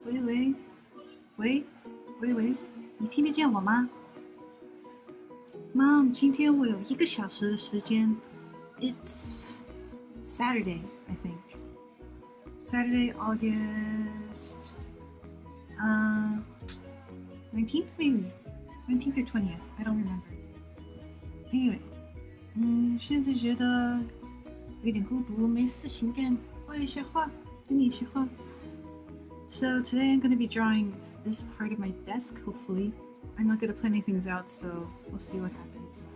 喂喂喂喂喂，你听得见我吗 ？Mom，今天我有1个小时的时间。It's Saturday, I think. Saturday, August 19th maybe. 19th or 20th. I don't remember. Anyway, 现在觉得有点孤独，没事情干，画一些画，跟你一起画。So today I'm going to be drawing this part of my desk, hopefully. I'm not going to plan anything out, so we'll see what happens.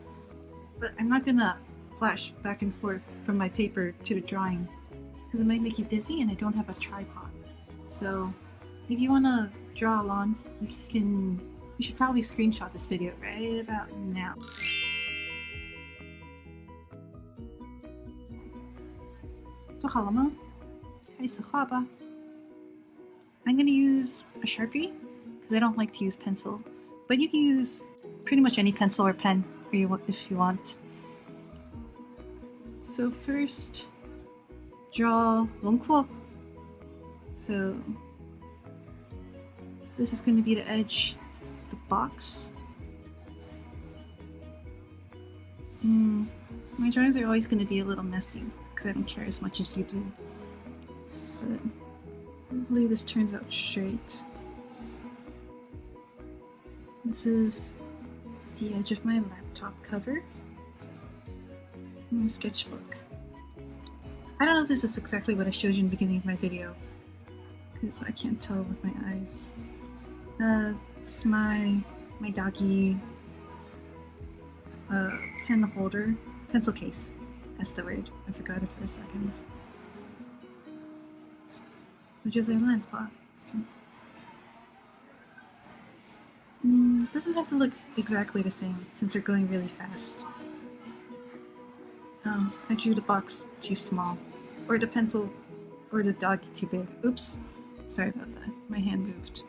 But I'm not going to flash back and forth from my paper to the drawing because it might make you dizzy and I don't have a tripod. So if you want to draw along, you should probably screenshot this video right about now. 做好了吗？开始画吧。I'm going to use a Sharpie because I don't like to use pencil, but you can use pretty much any pencil or pen if you want. So first, draw 轮廓. So this is going to be the edge of the box. My drawings are always going to be a little messy because I don't care as much as you do. But hopefully this turns out straight. This is the edge of my laptop cover. And a sketchbook. I don't know if this is exactly what I showed you in the beginning of my video, because I can't tell with my eyes. It's my doggy pen holder, pencil case. That's the word. I forgot it for a second. 我就在乱画。Doesn't have to look exactly the same since we're going really fast. I drew the box too small, or the pencil, or the dog too big. Oops, sorry about that. My hand moved.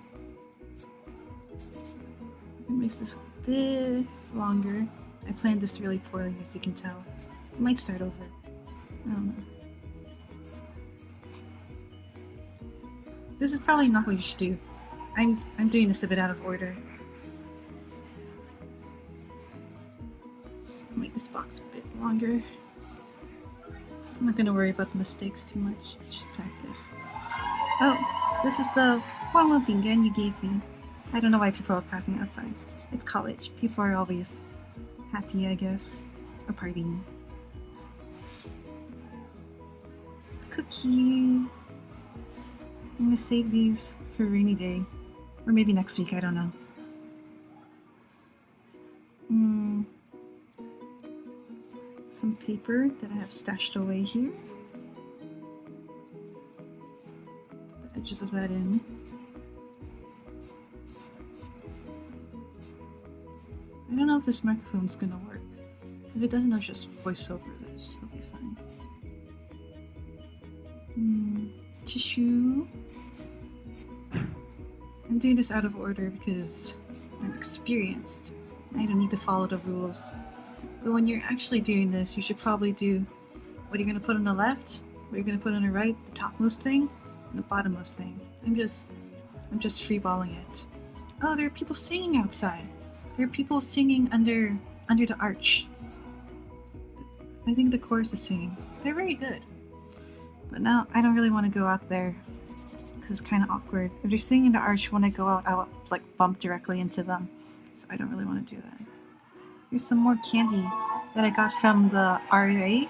It makes this a bit longer. I planned this really poorly, as you can tell. I might start over. I don't know. This is probably not what you should do. I'm doing this a bit out of order. Make this box a bit longer. I'm not gonna worry about the mistakes too much. It's just practice. Oh, this is the Wama Bingan you gave me. I don't know why people are clapping outside. It's college. People are always happy, I guess. Or partying. Cookie. I'm gonna save these for a rainy day. Or maybe next week, I don't know. Some paper that I have stashed away here. The edges of that in. I don't know if this microphone's gonna work. If it doesn't, I'll just voice over this. It'll be fine. Tissue. I'm doing this out of order because I'm experienced. I don't need to follow the rules. But when you're actually doing this, you should probably do what you're going to put on the left, what you're going to put on the right, the topmost thing, and the bottommost thing. I'm just freeballing it. Oh, there are people singing outside. There are people singing under the arch. I think the chorus is singing. They're very good. But now I don't really want to go out there because it's kind of awkward. If they're singing the arch, when I go out, I'll like bump directly into them. So I don't really want to do that. Here's some more candy that I got from the RA.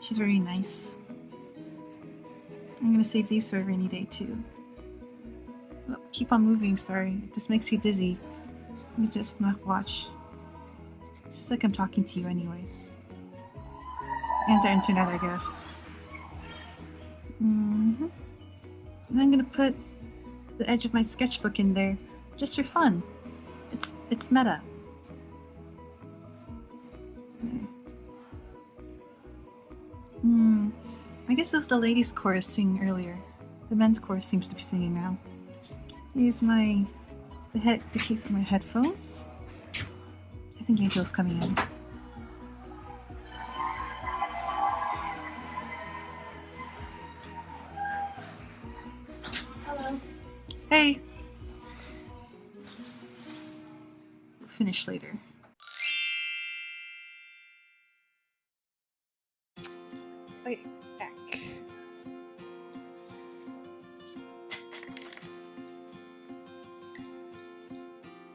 She's very nice. I'm gonna save these for a rainy day too. Oh, keep on moving, sorry. This makes you dizzy. Let me just not watch. Just like I'm talking to you anyway. And the internet, I guess. And I'm gonna put the edge of my sketchbook in there just for fun. It's meta. I guess it was the ladies' chorus singing earlier. The men's chorus seems to be singing now. Here's the case of my headphones. I think Angel's coming in. Hello. Hey! We'll finish later. Okay, back.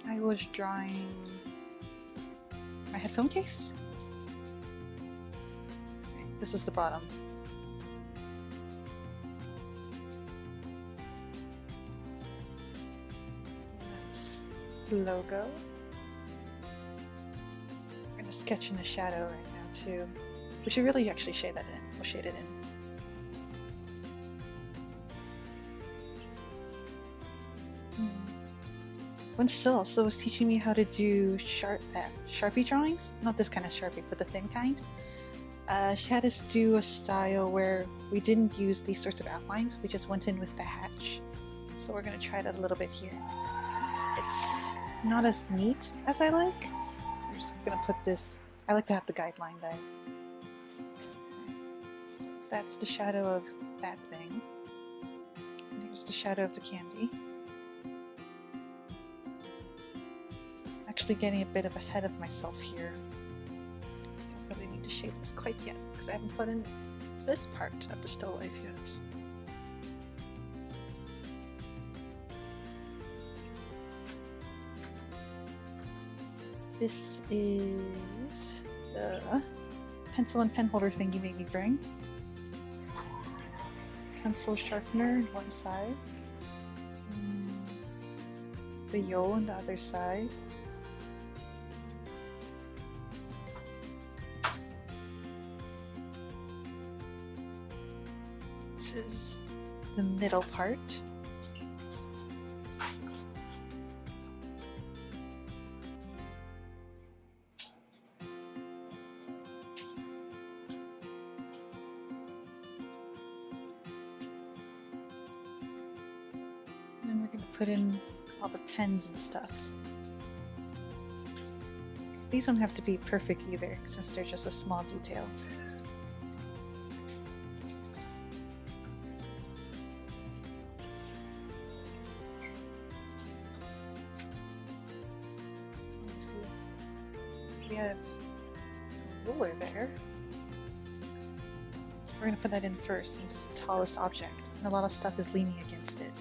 I was drawing my headphone case. This was the bottom. That's the logo. I'm gonna sketch in the shadow right now too. We should really actually shade that in. We'll shade it in. One still also was teaching me how to do Sharpie drawings. Not this kind of Sharpie, but the thin kind. She had us do a style where we didn't use these sorts of outlines. We just went in with the hatch. So we're going to try that a little bit here. It's not as neat as I like. So I'm just going to put this. I like to have the guideline there. That's the shadow of that thing. And here's the shadow of the candy. Actually getting a bit of ahead of myself here. Don't really need to shade this quite yet because I haven't put in this part of the still life yet. This is the pencil and pen holder thing you made me bring. Pencil sharpener on one side. And the yo on the other side. This is the middle part. And then we're going to put in all the pens and stuff. These don't have to be perfect either, since they're just a small detail. We have a ruler there. We're going to put that in first since it's the tallest object, and a lot of stuff is leaning against it.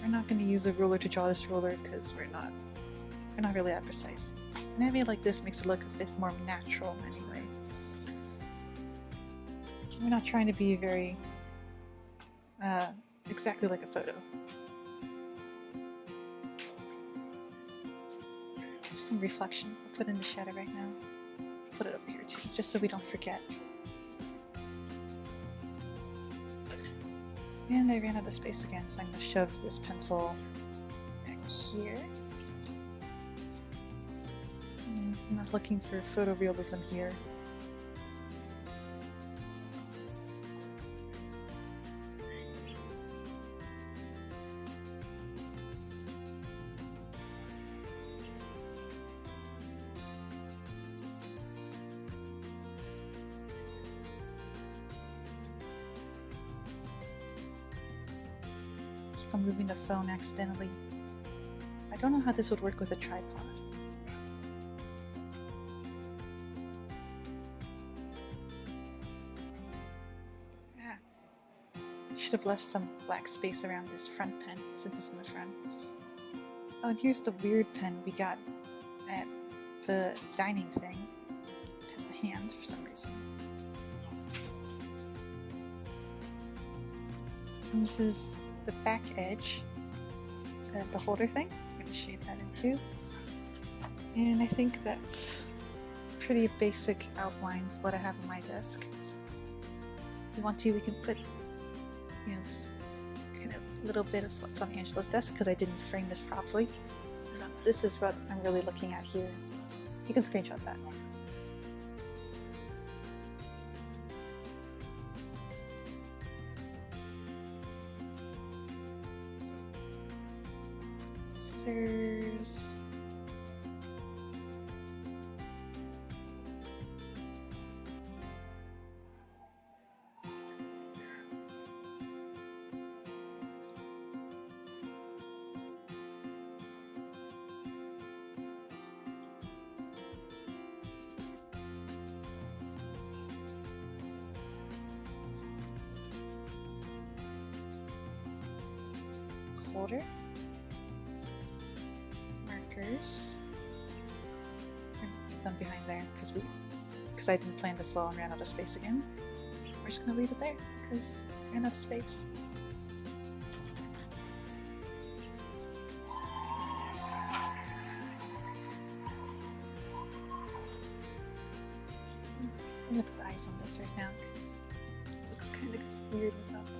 We're not going to use a ruler to draw this ruler because we're not really that precise. And having it like this makes it look a bit more natural anyway. We're not trying to be very exactly like a photo. There's some reflection. I'll put in the shadow right now. Put it over here too, just so we don't forget. And I ran out of space again, so I'm going to shove this pencil back here. I'm not looking for photorealism here. I'm moving the phone accidentally. I don't know how this would work with a tripod. Ah. Should have left some black space around this front pen since it's in the front. Oh, and here's the weird pen we got at the dining thing. It has a hand for some reason. And this is the back edge of the holder thing. I'm going to shade that in too. And I think that's a pretty basic outline of what I have on my desk. If we want to, we can put, you know, this kind of little bit of what's on Angela's desk because I didn't frame this properly. This is what I'm really looking at here. You can screenshot that. Scissors. holder, markers, put them behind there because I didn't plan this well and ran out of space again. We're just gonna leave it there because I ran out of space. I'm gonna put the eyes on this right now because it looks kind of weird without them.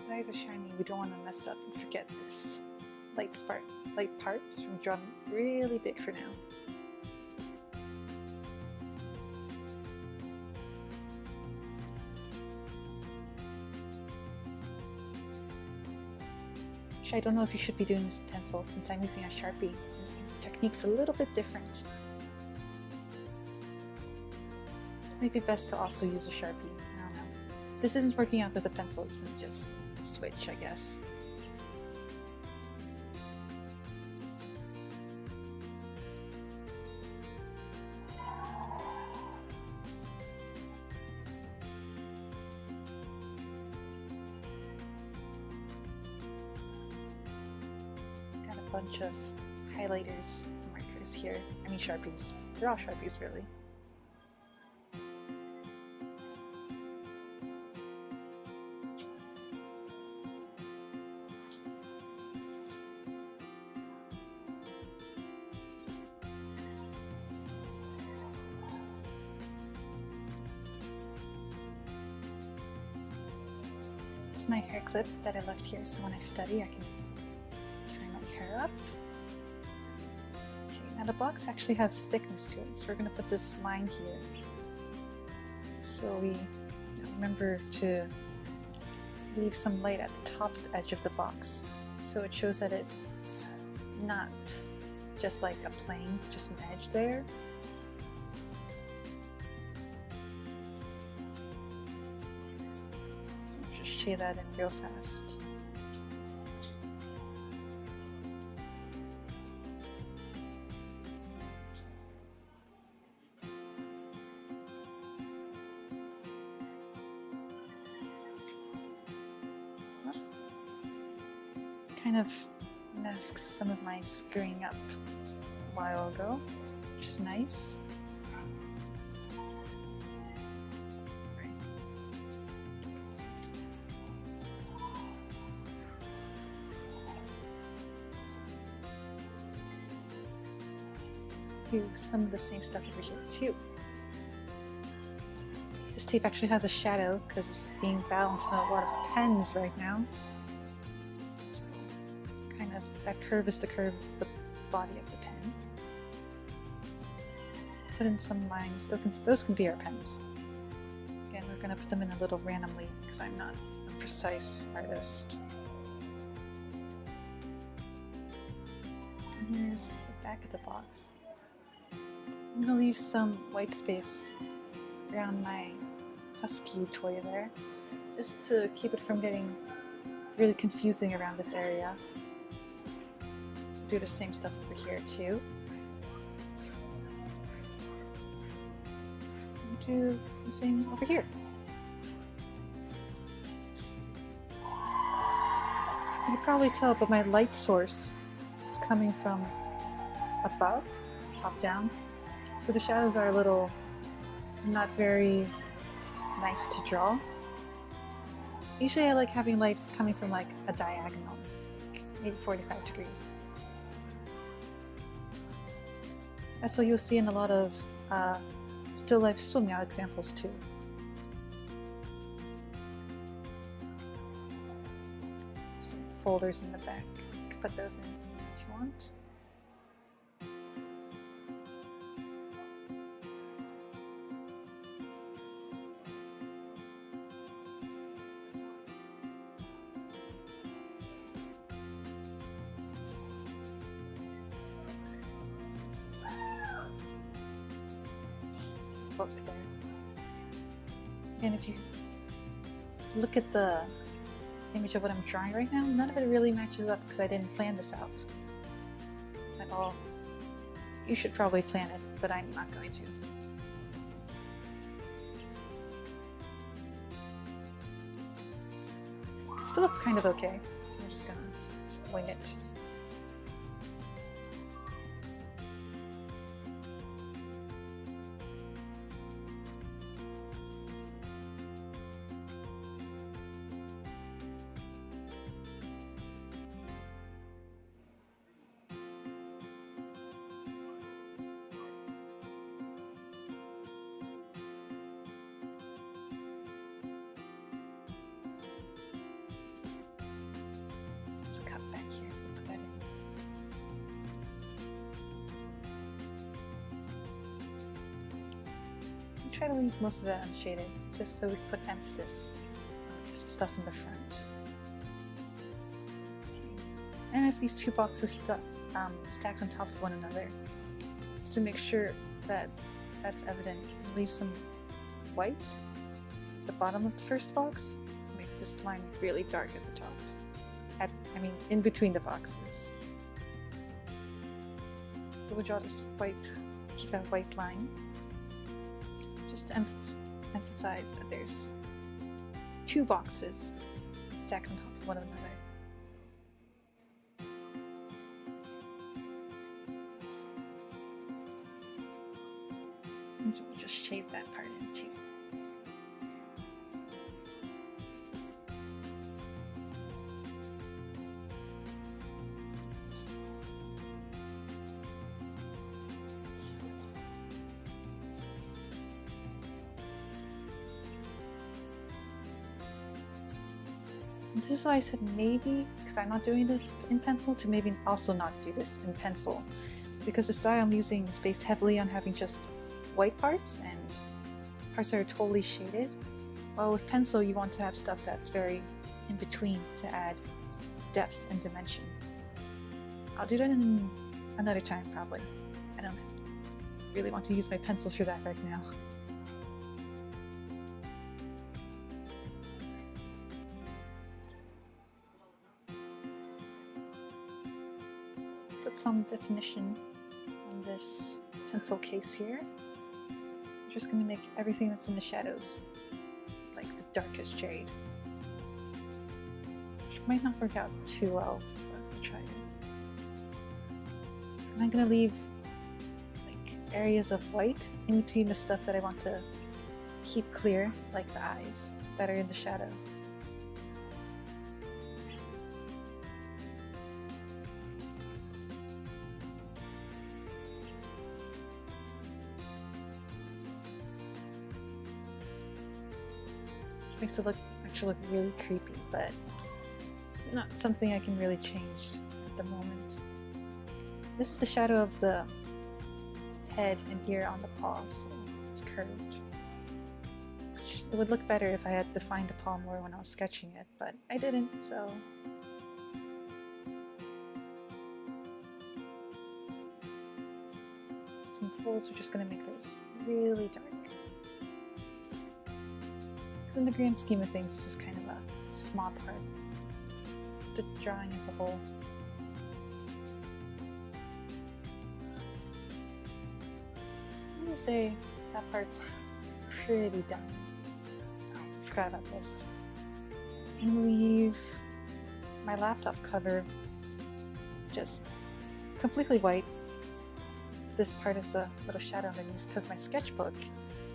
The eyes are shiny. We don't want to mess up and forget this light part. So I'm drawing really big for now. I don't know if you should be doing this in pencil since I'm using a Sharpie. This technique's a little bit different. It might be best to also use a Sharpie. I don't know. If this isn't working out with a pencil, you can just switch, I guess. Bunch of highlighters and markers here. I mean Sharpies. They're all Sharpies really. This is my hair clip that I left here so when I study I can up. Okay, now the box actually has thickness to it, so we're going to put this line here. So we remember to leave some light at the top edge of the box, so it shows that it's not just like a plane, just an edge there. I'll just shade that in real fast. Kind of masks some of my screwing up a while ago, which is nice. Do some of the same stuff over here too. This tape actually has a shadow because it's being balanced on a lot of pens right now. That curve is the curve of the body of the pen. Put in some lines. Those can be our pens. Again, we're going to put them in a little randomly because I'm not a precise artist. And here's the back of the box. I'm going to leave some white space around my husky toy there, just to keep it from getting really confusing around this area. Do the same stuff over here too. And do the same over here. You can probably tell, but my light source is coming from above, top down. So the shadows are a little not very nice to draw. Usually I like having light coming from like a diagonal, like maybe 45 degrees. That's what you'll see in a lot of still life swim out examples too. Some folders in the back. You can put those in if you want. Book there. And if you look at the image of what I'm drawing right now, none of it really matches up because I didn't plan this out at all. You should probably plan it, but I'm not going to. Still looks kind of okay, so I'm just gonna wing it. Just cut back here, put that in. I try to leave most of that unshaded, just so we put emphasis on just stuff in the front. Okay. And I have these two boxes stacked on top of one another, just to make sure that that's evident. Leave some white at the bottom of the first box, make this line really dark at the top. In between the boxes. We'll draw this white, keep that white line, just to emphasize that there's two boxes stacked on top of one another. And we'll just shade that part in too. This is why I said maybe, because I'm not doing this in pencil, to maybe also not do this in pencil. Because the style I'm using is based heavily on having just white parts and parts that are totally shaded. While with pencil you want to have stuff that's very in between to add depth and dimension. I'll do that in another time probably. I don't really want to use my pencils for that right now. Put some definition on this pencil case here. I'm just going to make everything that's in the shadows like the darkest shade. Which might not work out too well, but we'll try it. And I'm going to leave like areas of white in between the stuff that I want to keep clear, like the eyes that are in the shadow. Makes it actually look really creepy, but it's not something I can really change at the moment. This is the shadow of the head and here on the paw, so it's curved. It would look better if I had defined the paw more when I was sketching it, but I didn't, so. Some folds, we're just going to make those really dark. In the grand scheme of things, this is kind of a small part of the drawing as a whole. I'm gonna say that part's pretty done. Oh, I forgot about this. I'm gonna leave my laptop cover just completely white. This part is a little shadow underneath because my sketchbook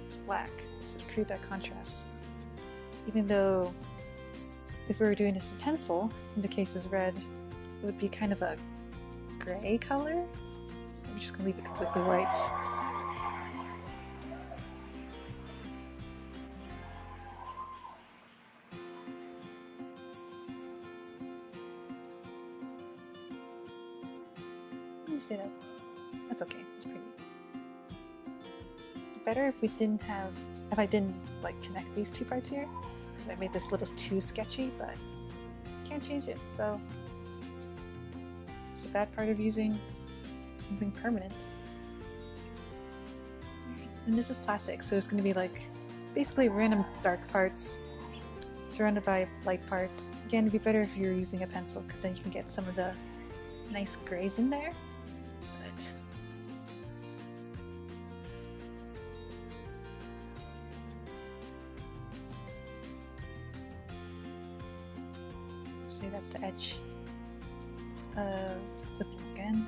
is black, so to create that contrast. Even though if we were doing this in pencil, and the case is red, it would be kind of a gray color. I'm just gonna leave it completely white. Let me say that's okay. It's pretty. It'd be better if we didn't have, if I didn't like connect these two parts here. I made this a little too sketchy, but can't change it, so it's a bad part of using something permanent. And this is plastic, so it's going to be like basically random dark parts surrounded by light parts. Again, it'd be better if you're using a pencil because then you can get some of the nice grays in there. But say that's the edge of the plugin.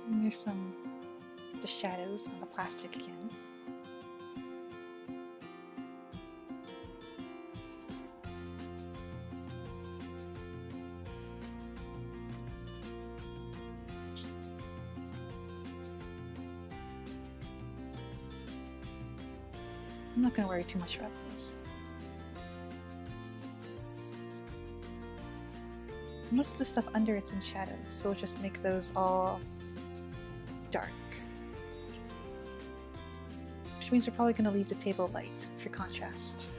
And there's the shadows on the plastic again. I'm not going to worry too much about this. Most of the stuff under it's in shadow, so we'll just make those all dark. Which means we're probably going to leave the table light for contrast.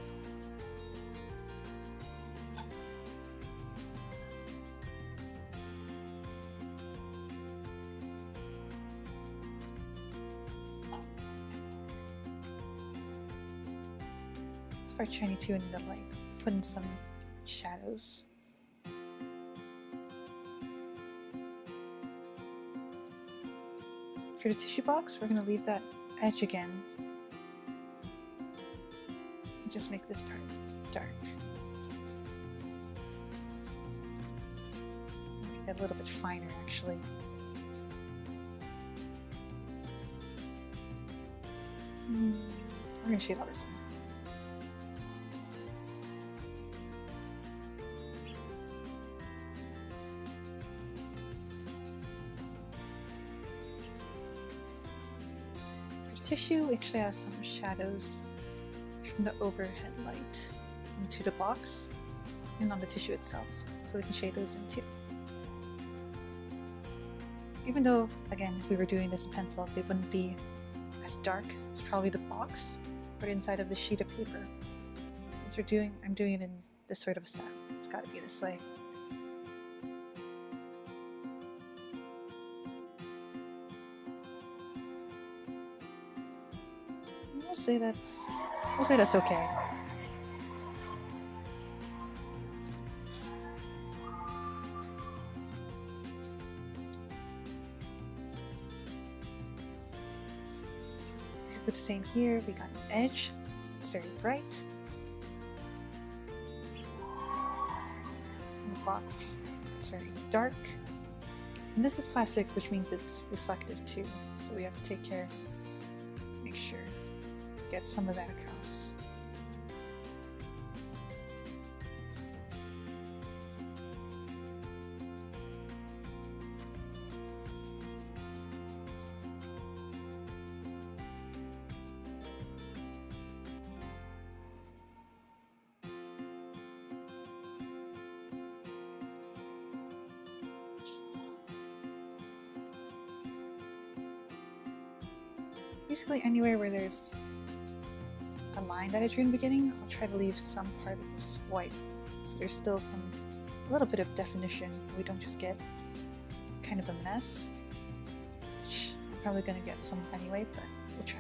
Start shining too in the light. Put in some shadows. For the tissue box, we're going to leave that edge again. Just make this part dark. Make that a little bit finer, actually. We're going to shade all this in. Tissue, we actually have some shadows from the overhead light into the box and on the tissue itself, so we can shade those in too. Even though, again, if we were doing this in pencil, they wouldn't be as dark as probably the box or the inside of the sheet of paper. Since I'm doing it in this sort of a style, it's got to be this way. We'll say that's okay. Put the same here. We got an edge. It's very bright. And the box, it's very dark. And this is plastic, which means it's reflective too. So we have to take care, make sure. Get some of that across. Basically anywhere where there's a line that I drew in the beginning, I'll try to leave some part of this white, so there's still a little bit of definition. We don't just get kind of a mess, which I'm probably going to get some anyway, but we'll try.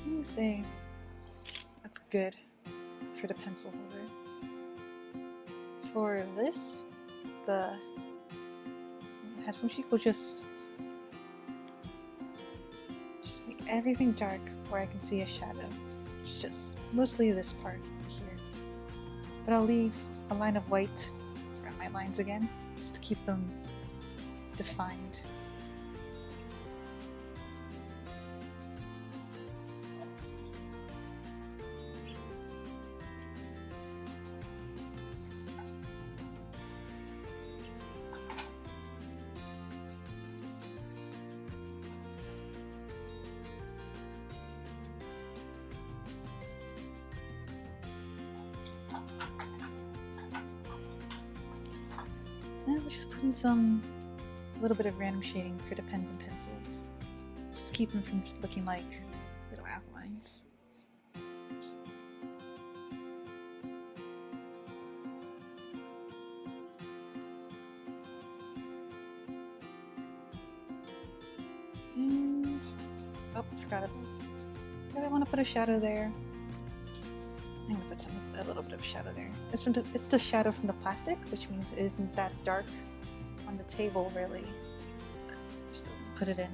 I'm gonna say that's good for the pencil holder. For this, the headphone sheet will just make everything dark where I can see a shadow. It's just mostly this part here. But I'll leave a line of white around my lines again, just to keep them defined. I'll just put in a little bit of random shading for the pens and pencils. Just keep them from looking like little outlines. And oh, forgot about. I want to put a shadow there. I'm gonna put a little bit of shadow there. It's the shadow from the plastic, which means it isn't that dark on the table, really. But just put it in.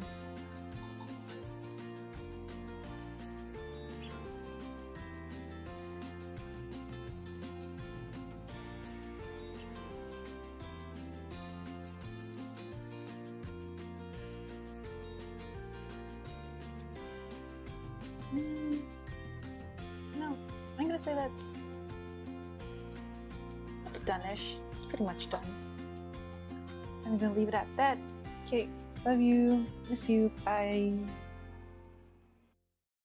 No, I'm gonna say that's done-ish. It's pretty much done. So I'm gonna leave it at that. Okay, love you, miss you, bye.